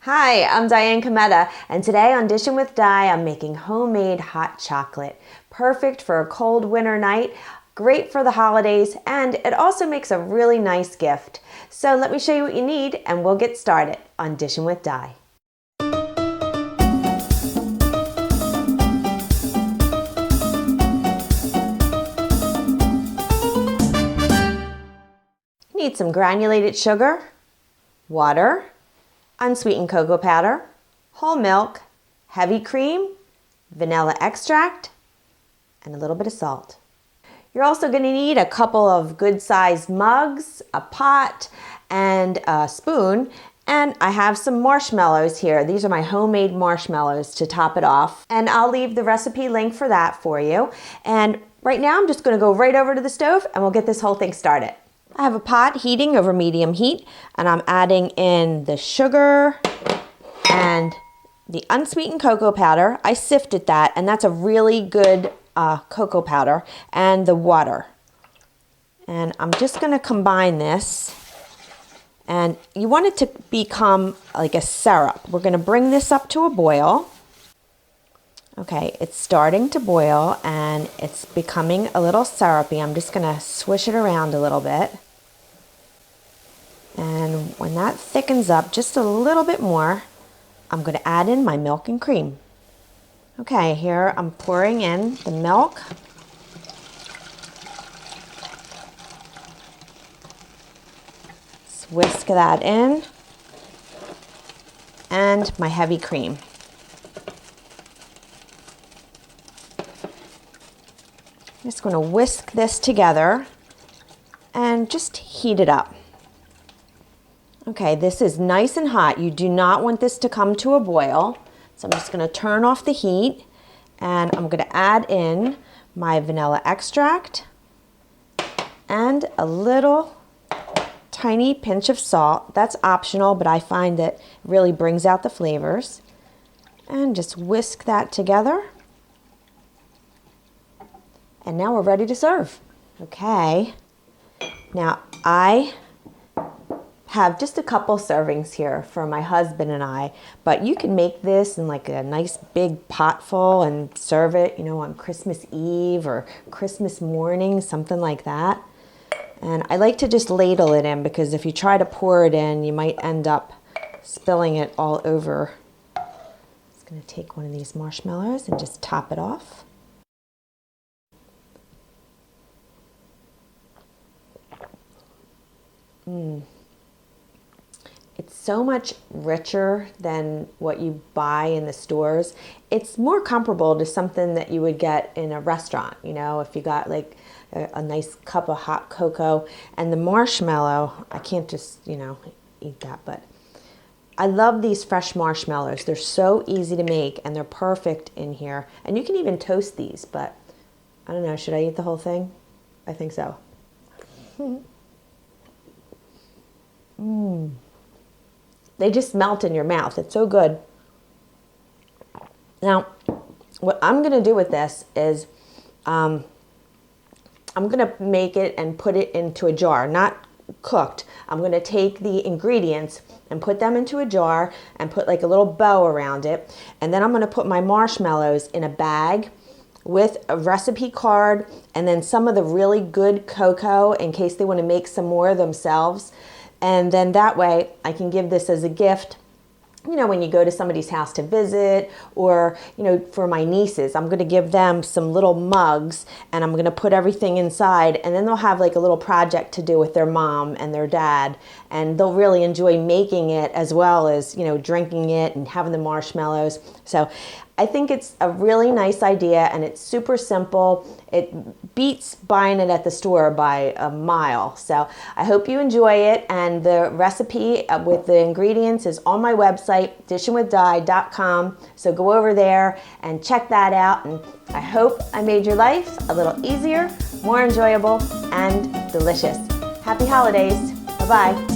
Hi, I'm Diane Kometa, and today on Dishin' with Di, I'm making homemade hot chocolate. Perfect for a cold winter night, great for the holidays, and it also makes a really nice gift. So let me show you what you need, and we'll get started on Dishin' with Di. You need some granulated sugar, water, unsweetened cocoa powder, whole milk, heavy cream, vanilla extract, and a little bit of salt. You're also going to need a couple of good-sized mugs, a pot, and a spoon. And I have some marshmallows here. These are my homemade marshmallows to top it off. And I'll leave the recipe link for that for you. And right now I'm just going to go right over to the stove and we'll get this whole thing started. I have a pot heating over medium heat, and I'm adding in the sugar and the unsweetened cocoa powder. I sifted that, and that's a really good cocoa powder, and the water. And I'm just going to combine this, and you want it to become like a syrup. We're going to bring this up to a boil. Okay, it's starting to boil, and it's becoming a little syrupy. I'm just going to swish it around a little bit. And when that thickens up just a little bit more, I'm going to add in my milk and cream. Okay, here I'm pouring in the milk. Just whisk that in. And my heavy cream. I'm just going to whisk this together and just heat it up. Okay, this is nice and hot. You do not want this to come to a boil. So I'm just going to turn off the heat, and I'm going to add in my vanilla extract and a little tiny pinch of salt. That's optional, but I find that it really brings out the flavors. And just whisk that together. And now we're ready to serve. Okay, now I have just a couple servings here for my husband and I, but you can make this in like a nice big pot full and serve it, you know, on Christmas Eve or Christmas morning, something like that. And I like to just ladle it in, because if you try to pour it in, you might end up spilling it all over. I'm just going to take one of these marshmallows and just top it off. It's so much richer than what you buy in the stores. It's more comparable to something that you would get in a restaurant, you know, if you got like a nice cup of hot cocoa. And the marshmallow, I can't just, you know, eat that, but I love these fresh marshmallows. They're so easy to make, and they're perfect in here. And you can even toast these, but I don't know, should I eat the whole thing? I think so. They just melt in your mouth. It's so good. Now, what I'm going to do with this is I'm going to make it and put it into a jar, not cooked. I'm going to take the ingredients and put them into a jar and put like a little bow around it. And then I'm going to put my marshmallows in a bag with a recipe card and then some of the really good cocoa in case they want to make some more themselves. And then that way I can give this as a gift, you know, when you go to somebody's house to visit, or, you know, for my nieces, I'm going to give them some little mugs and I'm going to put everything inside, and then they'll have like a little project to do with their mom and their dad, and they'll really enjoy making it as well as, you know, drinking it and having the marshmallows. So I think it's a really nice idea, and it's super simple. It beats buying it at the store by a mile. So I hope you enjoy it, and the recipe with the ingredients is on my website, dishinwithdi.com. So go over there and check that out, and I hope I made your life a little easier, more enjoyable, and delicious. Happy holidays. Bye-bye.